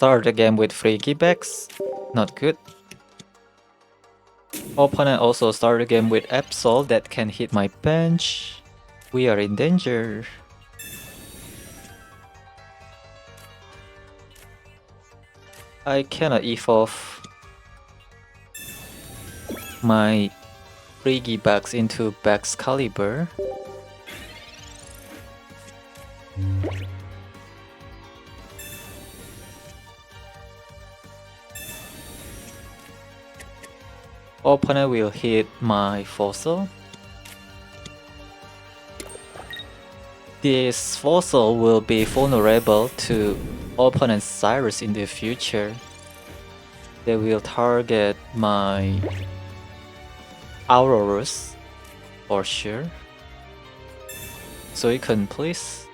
Start the game with Frigibax. Not good. Opponent also start the game with Absol that can hit my bench. We are in danger. I cannot evolve my Frigibax into Baxcalibur. Opponent will hit my fossil. This fossil will be vulnerable to opponent's Cyrus in the future. They will target my Aurorus for sure. Suicune, please.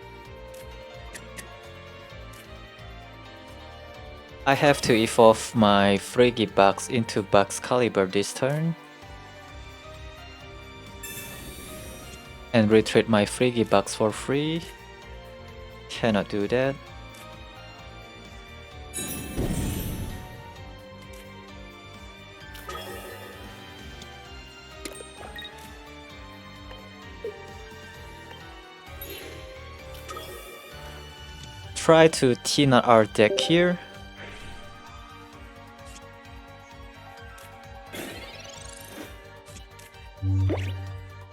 I have to evolve my Frigibax into Baxcalibur this turn. And retreat my Frigibax for free. Cannot do that. Try to thin out our deck here.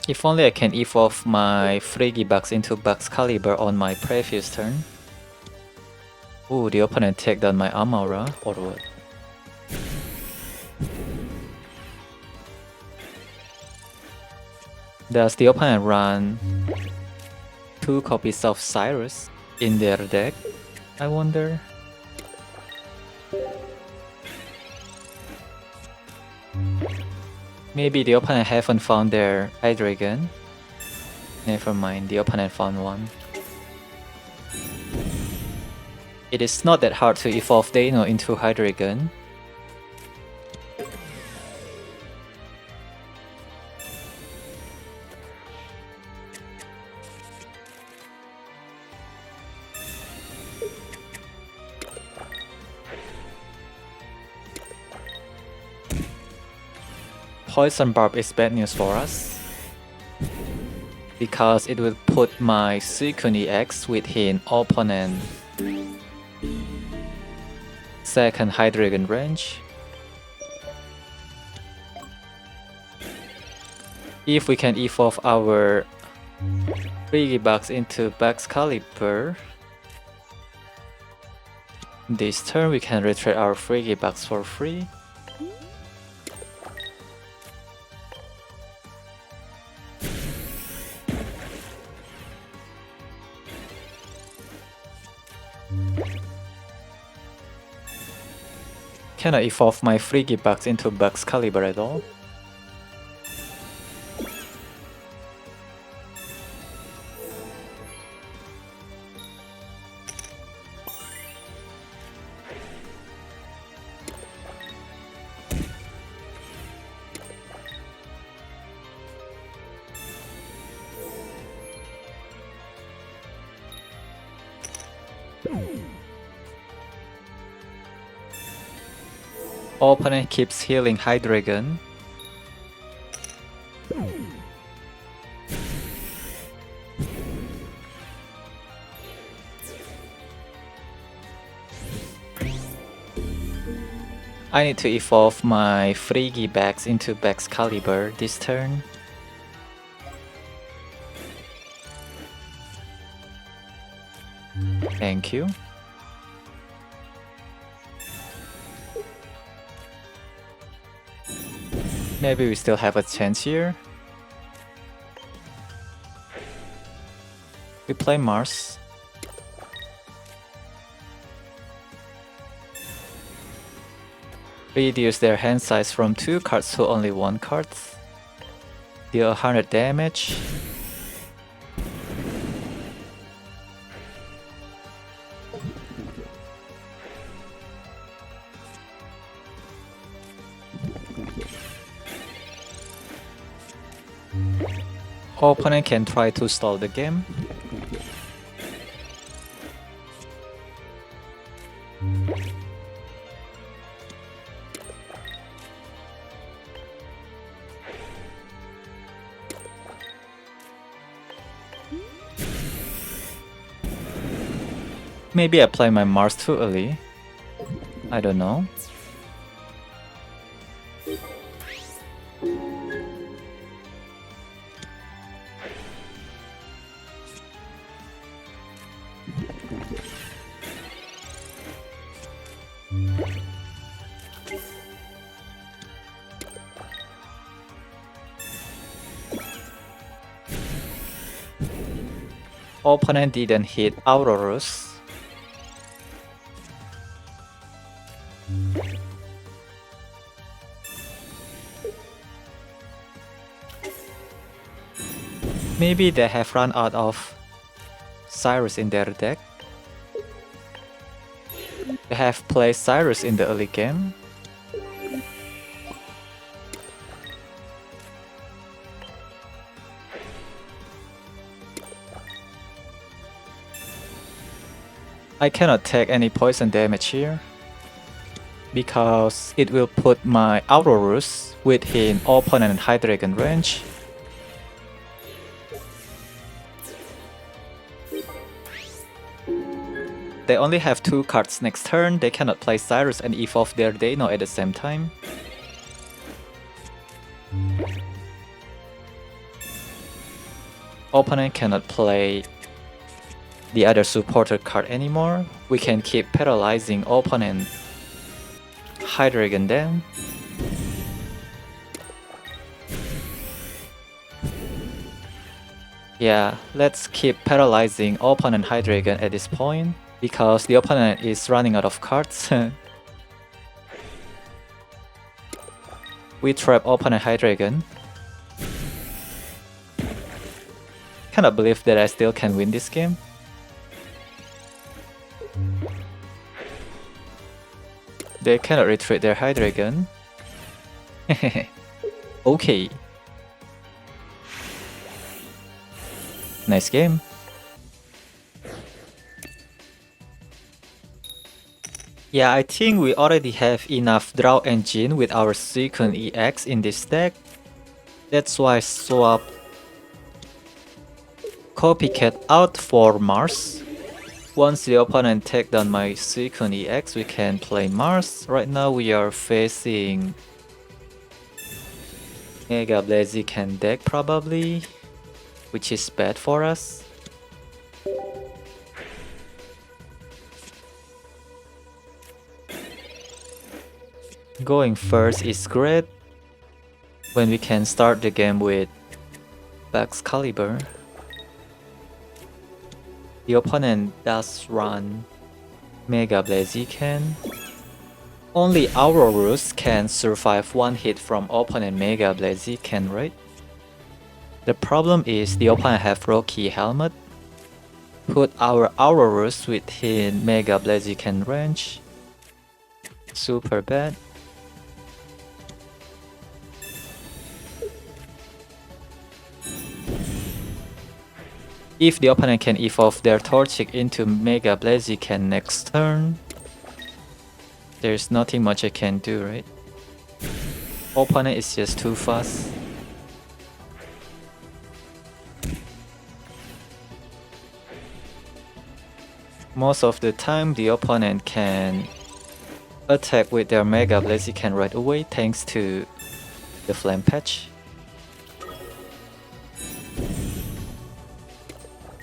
If only I can evolve my Frigibax into Baxcalibur on my previous turn. Ooh, the opponent take down my Amaura or what? Does the opponent run 2 copies of Cyrus in their deck? I wonder. Maybe the opponent haven't found their Hydreigon. Never mind, the opponent found one. It is not that hard to evolve Dino into Hydreigon. Poison Barb is bad news for us, because it will put my Suicune EX within opponent second Hydreigon range. If we can evolve our Frigibax into Baxcalibur, this turn we can retreat our Frigibax for free. Can I evolve my Frigibax into Baxcalibur at all? Opponent keeps healing Hydreigon. I need to evolve my Frigibax into Baxcalibur this turn. Thank you. Maybe we still have a chance here. We play Mars. Reduce their hand size from 2 cards to only 1 card. Deal 100 damage. Opponent can try to stall the game. Maybe I play my Mars too early. I don't know. Opponent didn't hit Aurorus. Maybe they have run out of Cyrus in their deck. They have played Cyrus in the early game. I cannot take any poison damage here because it will put my Aurorus within opponent Hydreigon range. They only have 2 cards next turn. They cannot play Cyrus and evolve their Dino at the same time. Opponent cannot play the other supporter card anymore. We can keep paralyzing opponent Hydreigon then. Yeah, let's keep paralyzing opponent Hydreigon at this point because the opponent is running out of cards. We trap opponent Hydreigon. Cannot believe that I still can win this game. They cannot retreat their Hydreigon. Okay. Nice game. Yeah, I think we already have enough draw engine with our Suicune EX in this deck. That's why I swap Copycat out for Mars. Once the opponent take down my Suicune EX, we can play Mars. Right now we are facing Mega Blaziken deck probably, which is bad for us. Going first is great when we can start the game with Baxcalibur. The opponent does run Mega Blaziken. Only Aurorus can survive one hit from opponent Mega Blaziken, right? The problem is the opponent have Rocky Helmet. Put our Aurorus within Mega Blaziken range. Super bad. If the opponent can evolve their Torchic into Mega Blaziken next turn, there's nothing much I can do, right? Opponent is just too fast. Most of the time, the opponent can attack with their Mega Blaziken right away thanks to the Flame Patch.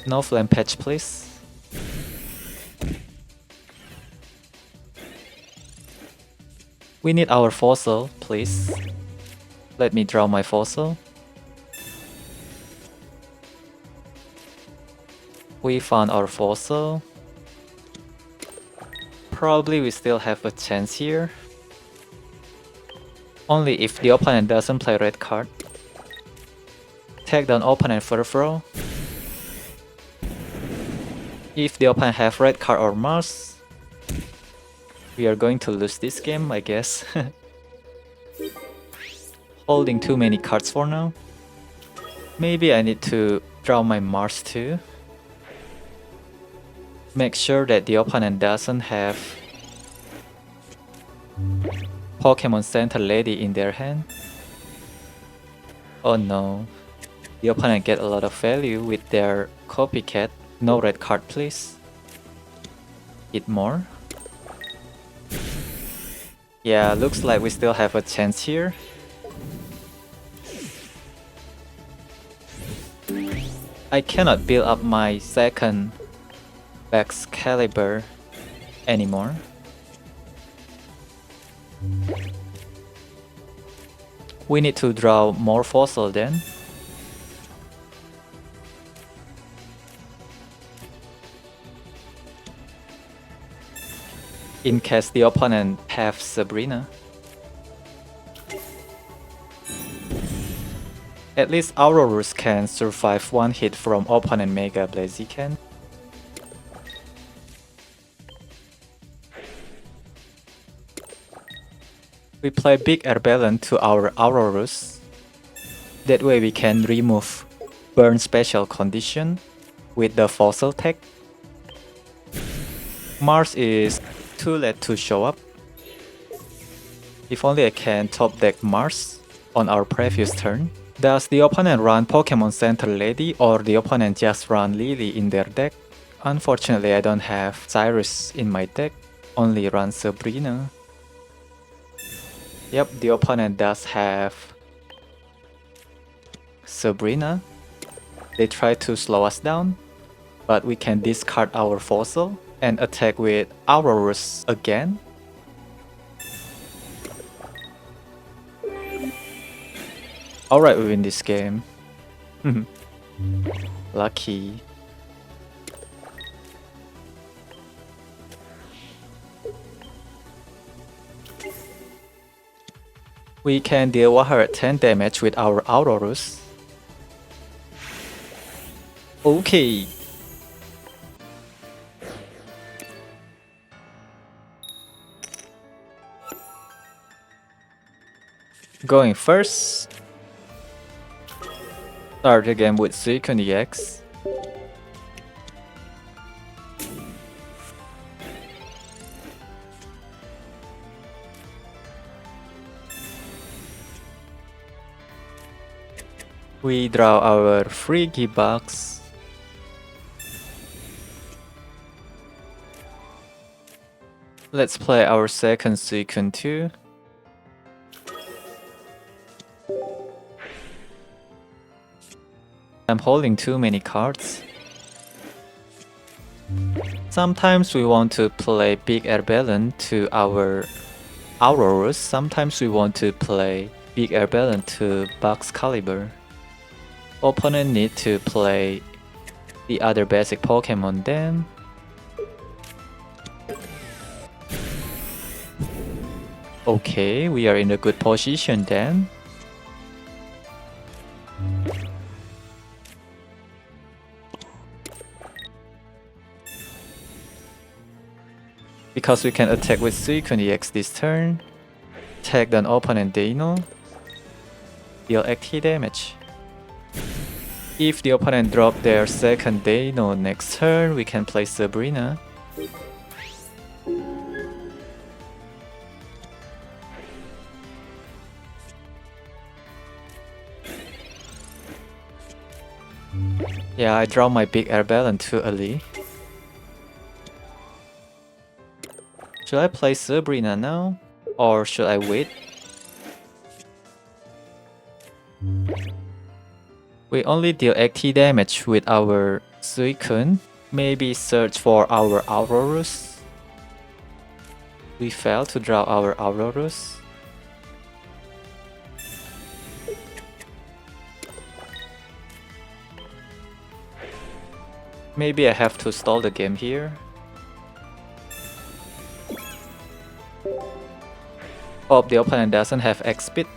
No Flame Patch, please. We need our fossil, please. Let me draw my fossil. We found our fossil. Probably we still have a chance here. Only if the opponent doesn't play red card. Take down opponent first row. If the opponent have red card or Mars, we are going to lose this game, I guess. Holding too many cards for now. Maybe I need to draw my Mars too. Make sure that the opponent doesn't have Pokemon Center Lady in their hand. Oh no. The opponent get a lot of value with their Copycat. No red card, please. Heatmor. Yeah, looks like we still have a chance here. I cannot build up my second Baxcalibur anymore. We need to draw more fossil then. In case the opponent have Sabrina. At least Aurorus can survive one hit from opponent Mega Blaziken. We play Big Air Balloon to our Aurorus. That way we can remove Burn Special Condition with the Fossil tech. Mars is too late to show up. If only I can top deck Mars on our previous turn. Does the opponent run Pokemon Center Lady or the opponent just run Lily in their deck? Unfortunately, I don't have Cyrus in my deck, only run Sabrina. Yep, the opponent does have Sabrina. They try to slow us down, but we can discard our Fossil and attack with Aurorus again. Alright, we win this game. Lucky. We can deal 110 damage with our Aurorus. Okay. Going first. Start the game with Suicune EX. We draw our Frigibax. Let's play our second Suicune too. I'm holding too many cards. Sometimes we want to play Big Air Balloon to our Aurorus. Sometimes we want to play Big Air Balloon to Baxcalibur. Opponent need to play the other basic Pokemon then. Okay, we are in a good position then. Because we can attack with Suicune EX this turn, tag an opponent Dino, deal 80 damage. If the opponent drop their second Dino next turn, we can play Sabrina. Yeah, I draw my Big Air Balloon too early. Should I play Sabrina now? Or should I wait? We only deal 80 damage with our Suicune. Maybe search for our Aurorus. We failed to draw our Aurorus. Maybe I have to stall the game here. Hope the opponent doesn't have X-Speed.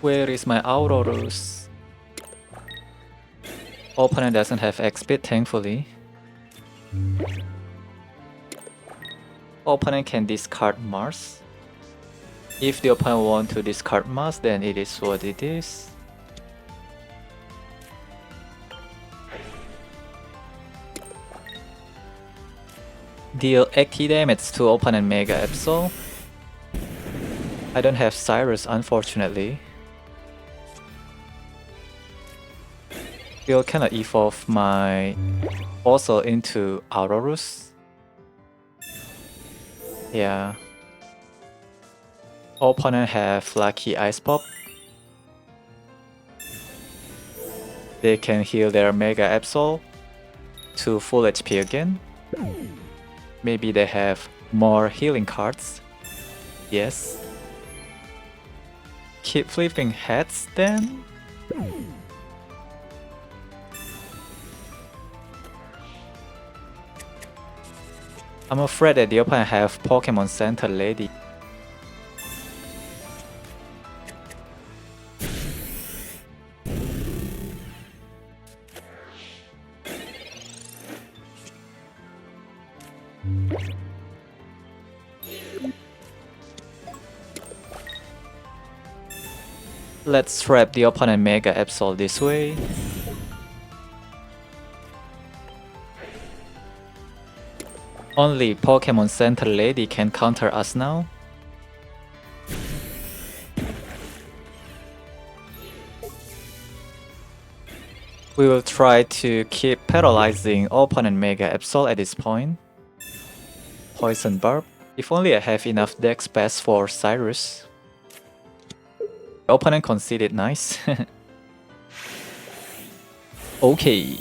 Where is my Aurorus? Opponent doesn't have X-Speed, thankfully. Opponent can discard Mars. If the opponent wants to discard Mars, then it is what it is. Deal 80 damage to opponent Mega Absol. I don't have Cyrus, unfortunately. Still cannot evolve my Fossil into Aurorus. Yeah. Opponent have Lucky Ice Pop. They can heal their Mega Absol to full HP again. Maybe they have more healing cards. Yes. Keep flipping heads then. I'm afraid that the opponent have Pokemon Center Lady. Let's trap the opponent Mega Absol this way. Only Pokemon Center Lady can counter us now. We will try to keep paralyzing opponent Mega Absol at this point. Poison Barb. If only I have enough deck space for Cyrus. The opponent conceded, nice. Okay.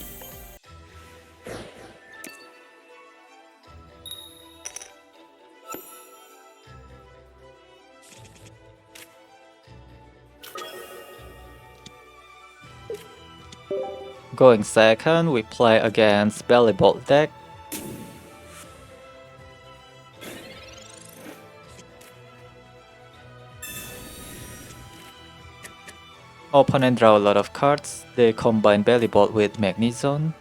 Going second, we play against Bellibolt deck. Opponent draw a lot of cards. They combine Bellibolt with Magnezone.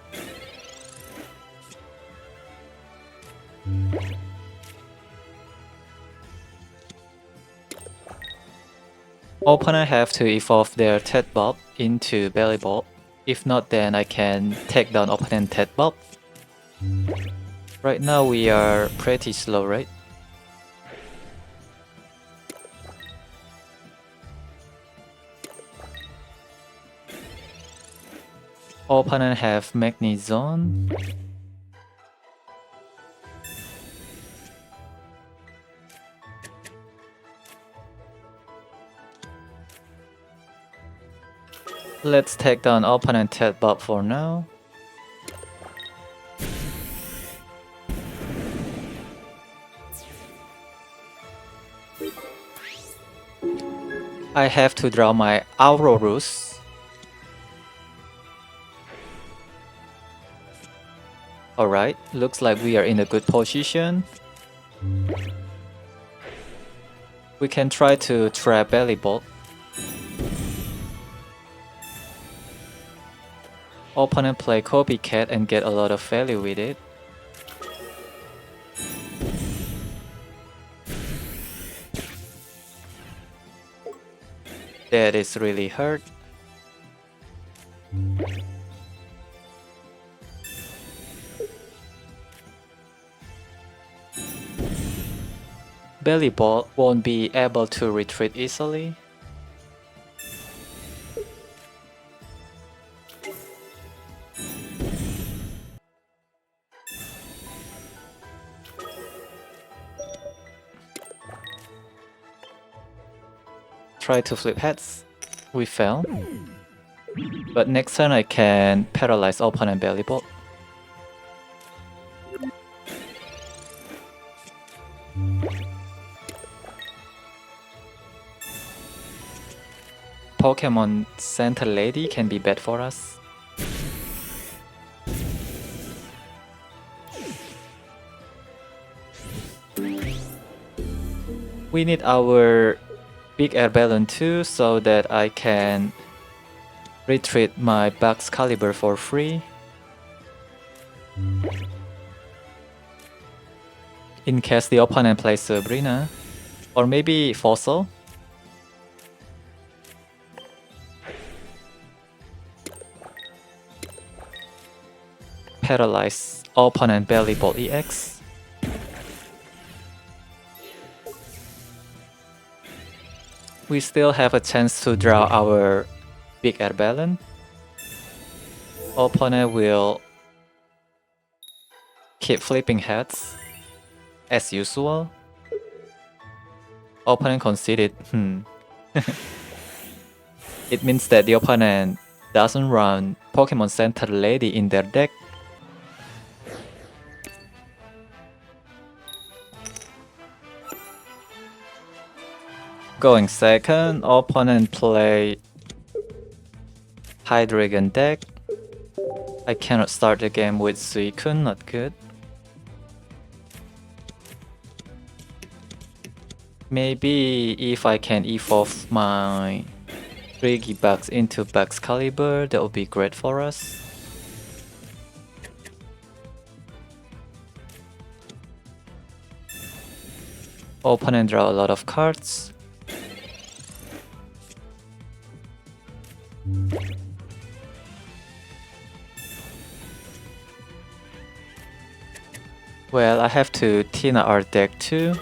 Opponent have to evolve their Heatmor into Bellibolt. If not, then I can take down opponent Heatmor. Right now we are pretty slow, right? Opponent have Magnezone. Let's take down opponent Heatmor for now. I have to draw my Aurorus. Alright, looks like we are in a good position. We can try to trap Bellibolt. Opponent play Copycat and get a lot of value with it. That is really hurt. Bellibolt won't be able to retreat easily. Try to flip heads. We fail. But next turn I can paralyze opponent Bellibolt. Pokemon Center Lady can be bad for us. We need our big air balloon too, so that I can retreat my Baxcalibur for free. In case the opponent plays Sabrina, or maybe Fossil. Paralyze opponent Bellibolt EX. We still have a chance to draw our big air balloon. Opponent will keep flipping heads as usual. Opponent conceded. It means that the opponent doesn't run Pokemon Center Lady in their deck. Going second, opponent play Hydreigon deck. I cannot start the game with Suicune, not good. Maybe if I can evolve my Frigibax into Baxcalibur, that would be great for us. Opponent draw a lot of cards. Well, I have to Tina our deck too.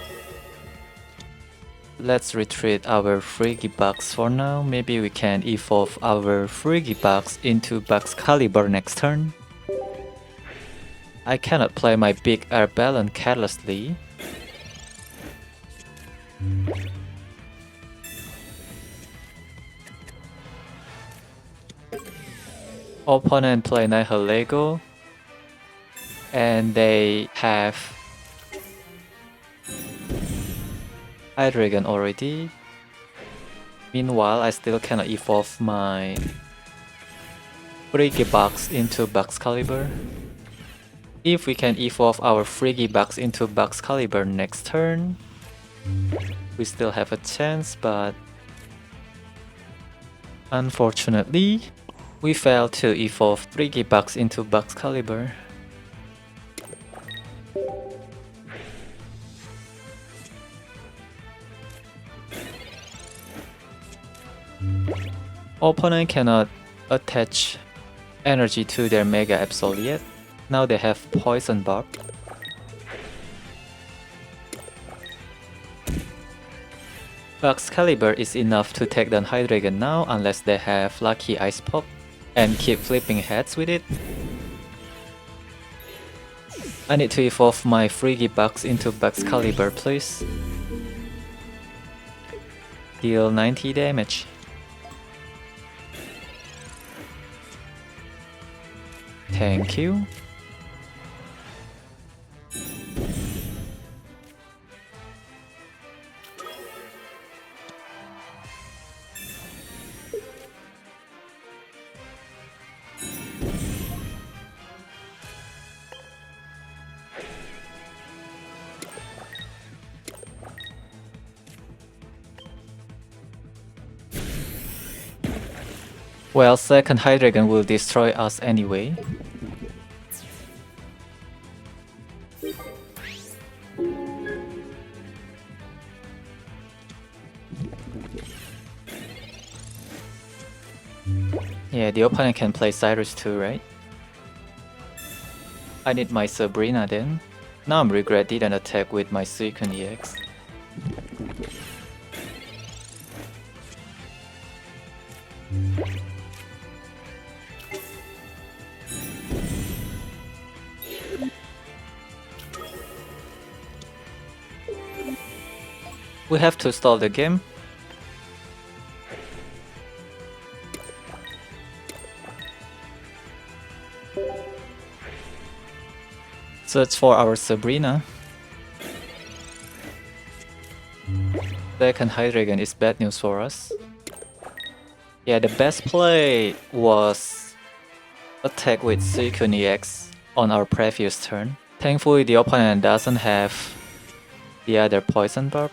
Let's retreat our Frigibax for now. Maybe we can evolve our Frigibax into Baxcalibur next turn. I cannot play my big air balloon carelessly. Opponent play Nihilego, and they have Hydreigon already. Meanwhile, I still cannot evolve my Frigibax into Baxcalibur. If we can evolve our Frigibax into Baxcalibur next turn, we still have a chance, but unfortunately, we failed to evolve Frigibax into Baxcalibur. Opponent cannot attach energy to their Mega Absol yet. Now they have Poison Barb. Baxcalibur is enough to take down Hydreigon now unless they have Lucky Ice Pop and keep flipping heads with it. I need to evolve my Frigibax into Baxcalibur, please. Deal 90 damage. Thank you. Well, second Hydreigon will destroy us anyway. Yeah, the opponent can play Cyrus too, right? I need my Sabrina then. Now I'm regret didn't attack with my Suicune EX. We have to stall the game. Search for our Sabrina. Second Hydreigon is bad news for us. Yeah, the best play was attack with Suicune EX on our previous turn. Thankfully, the opponent doesn't have the other Poison Barb.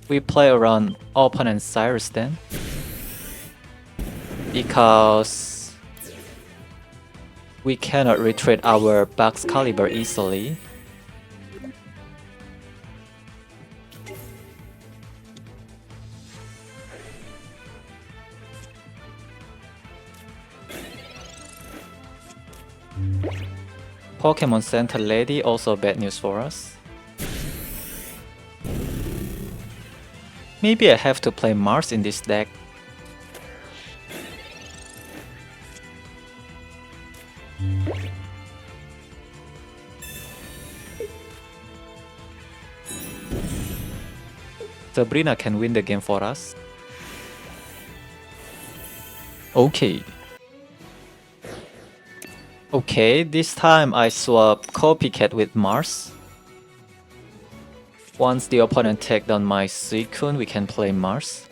We play around opponent's Cyrus then, because we cannot retreat our Baxcalibur easily. Pokemon Center Lady also bad news for us. Maybe I have to play Mars in this deck. Sabrina can win the game for us. Okay. Okay, this time I swap Copycat with Mars. Once the opponent takes down my Suicune, we can play Mars.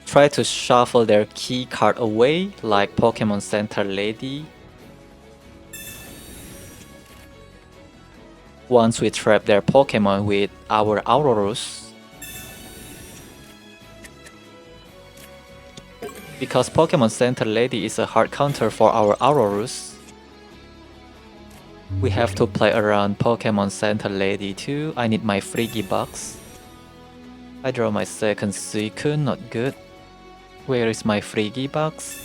Try to shuffle their key card away, like Pokemon Center Lady. Once we trap their Pokemon with our Aurorus. Because Pokemon Center Lady is a hard counter for our Aurorus, we have to play around Pokemon Center Lady too. I need my Frigibax. I draw my second Suicune, not good. Where is my Frigibax?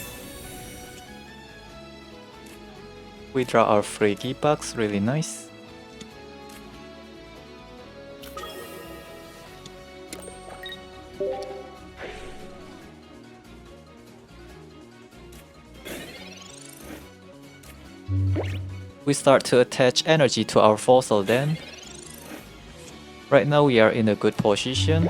We draw our Frigibax, really nice. We start to attach energy to our fossil then. Right now we are in a good position.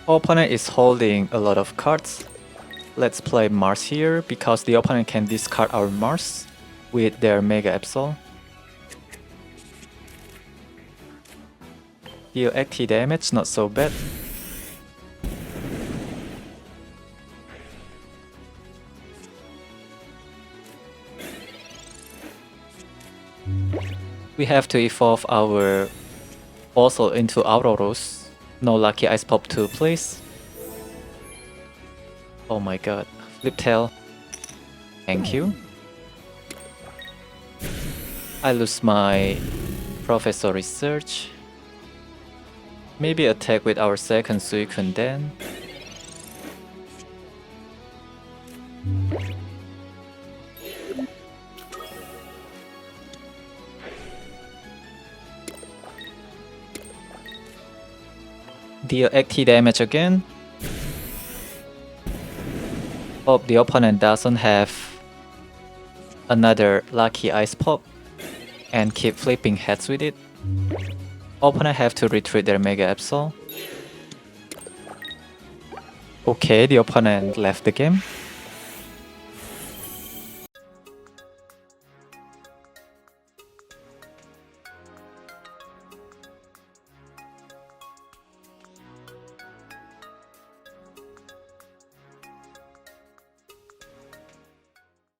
Opponent is holding a lot of cards. Let's play Mars here because the opponent can discard our Mars with their Mega Absol. Deal active damage, not so bad. We have to evolve our fossil into Aurorus. No lucky ice pop 2 please. Oh my god. Flip tail. Thank you. I lose my Professor Research. Maybe attack with our second Suicune then. Deal active damage again. Hope the opponent doesn't have another lucky ice pop and keep flipping heads with it. Opponent have to retreat their Mega Absol. Okay, the opponent left the game.